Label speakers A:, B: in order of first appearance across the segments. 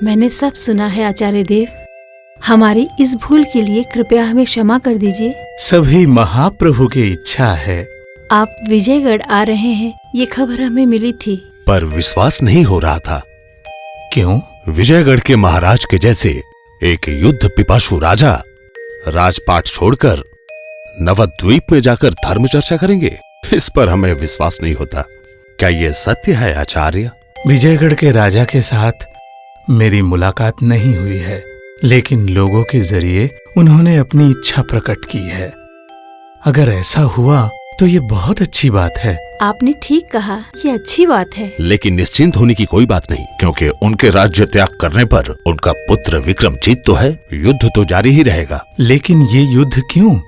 A: मैंने सब सुना है आचार्य देव। हमारी इस भूल के लिए कृपया हमें क्षमा कर दीजिए।
B: सभी महाप्रभु की इच्छा है।
A: आप विजयगढ़ आ रहे हैं, ये खबर हमें मिली थी,
C: पर विश्वास नहीं हो रहा था।
B: क्यों?
C: विजयगढ़ के महाराज के जैसे एक युद्ध पिपासु राजा राजपाट छोड़कर नवद्वीप में जाकर धर्म चर्चा करेंगे, इस पर हमें विश्वास नहीं होता। क्या ये सत्य है आचार्य?
B: विजयगढ़ के राजा के साथ मेरी मुलाकात नहीं हुई है, लेकिन लोगों के जरिए उन्होंने अपनी इच्छा प्रकट की है। अगर ऐसा हुआ तो ये बहुत अच्छी बात है।
A: आपने ठीक कहा, ये अच्छी बात है।
C: लेकिन निश्चिंत होने की कोई बात नहीं, क्योंकि उनके राज्य त्याग करने पर उनका पुत्र विक्रमजीत तो है, युद्ध तो जारी ही रहेगा।
B: लेकिन ये युद्ध क्यों?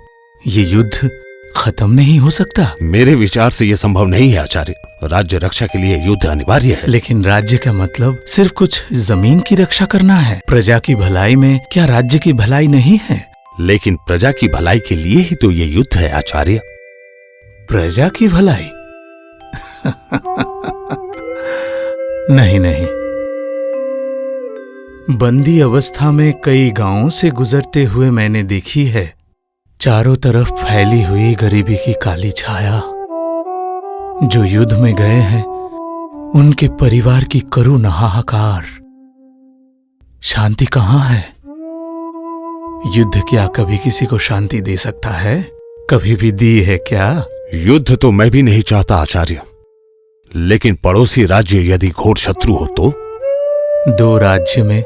B: ये युद्ध खत्म नहीं हो सकता।
C: मेरे विचार से ये संभव नहीं है आचार्य। राज्य रक्षा के लिए युद्ध अनिवार्य है।
B: लेकिन राज्य का मतलब सिर्फ कुछ जमीन की रक्षा करना है। प्रजा की भलाई में क्या राज्य की भलाई नहीं है?
C: लेकिन प्रजा की भलाई के लिए ही तो ये युद्ध है आचार्य।
B: प्रजा की भलाई? नहीं नहीं, बंदी अवस्था में कई गांवों से गुजरते हुए मैंने देखी है चारों तरफ फैली हुई गरीबी की काली छाया। जो युद्ध में गए हैं उनके परिवार की करुण हाहाकार। शांति कहाँ है? युद्ध क्या कभी किसी को शांति दे सकता है? कभी भी दी है क्या?
C: युद्ध तो मैं भी नहीं चाहता आचार्य, लेकिन पड़ोसी राज्य यदि घोर शत्रु हो तो?
B: दो राज्य में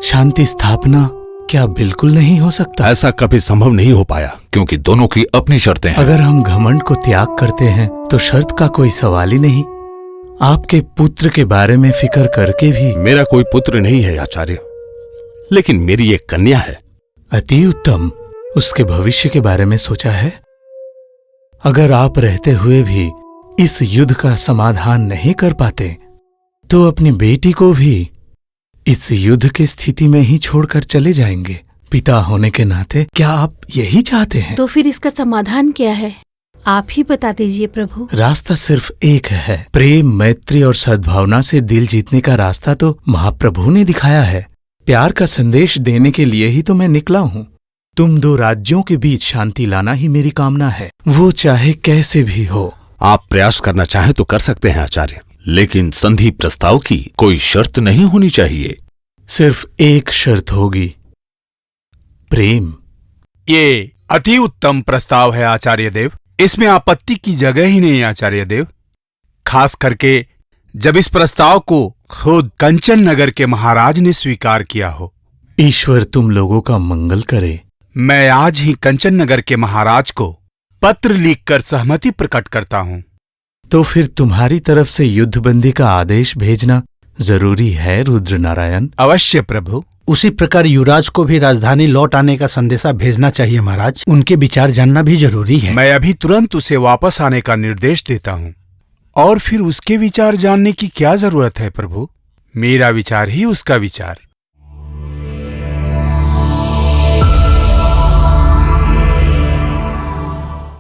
B: शांति स्थापना क्या बिल्कुल नहीं हो सकता?
C: ऐसा कभी संभव नहीं हो पाया, क्योंकि दोनों की अपनी शर्तें हैं।
B: अगर हम घमंड को त्याग करते हैं तो शर्त का कोई सवाल ही नहीं। आपके पुत्र के बारे में फिक्र करके भी।
C: मेरा कोई पुत्र नहीं है आचार्य, लेकिन मेरी एक कन्या है।
B: अति उत्तम। उसके भविष्य के बारे में सोचा है? अगर आप रहते हुए भी इस युद्ध का समाधान नहीं कर पाते तो अपनी बेटी को भी इस युद्ध की स्थिति में ही छोड़कर चले जाएंगे। पिता होने के नाते क्या आप यही चाहते हैं?
A: तो फिर इसका समाधान क्या है? आप ही बता दीजिए प्रभु।
B: रास्ता सिर्फ एक है। प्रेम, मैत्री और सद्भावना से दिल जीतने का रास्ता तो महाप्रभु ने दिखाया है। प्यार का संदेश देने के लिए ही तो मैं निकला हूँ। तुम दो राज्यों के बीच शांति लाना ही मेरी कामना है, वो चाहे कैसे भी हो।
C: आप प्रयास करना चाहें तो कर सकते हैं आचार्य, लेकिन संधि प्रस्ताव की कोई शर्त नहीं होनी चाहिए।
B: सिर्फ एक शर्त होगी, प्रेम।
D: ये अति उत्तम प्रस्ताव है आचार्य देव। इसमें आपत्ति की जगह ही नहीं आचार्य देव। खास करके जब इस प्रस्ताव को खुद कंचन नगर के महाराज ने स्वीकार किया हो।
B: ईश्वर तुम लोगों का मंगल करे।
D: मैं आज ही कंचन नगर के महाराज को पत्र लिखकर सहमति प्रकट करता हूँ।
B: तो फिर तुम्हारी तरफ से युद्धबंदी का आदेश भेजना जरूरी है रुद्र नारायण।
D: अवश्य प्रभु।
E: उसी प्रकार युवराज को भी राजधानी लौट आने का संदेशा भेजना चाहिए महाराज। उनके विचार जानना भी जरूरी है।
D: मैं अभी तुरंत उसे वापस आने का निर्देश देता हूँ। और फिर उसके विचार जानने की क्या जरूरत है प्रभु? मेरा विचार ही उसका विचार।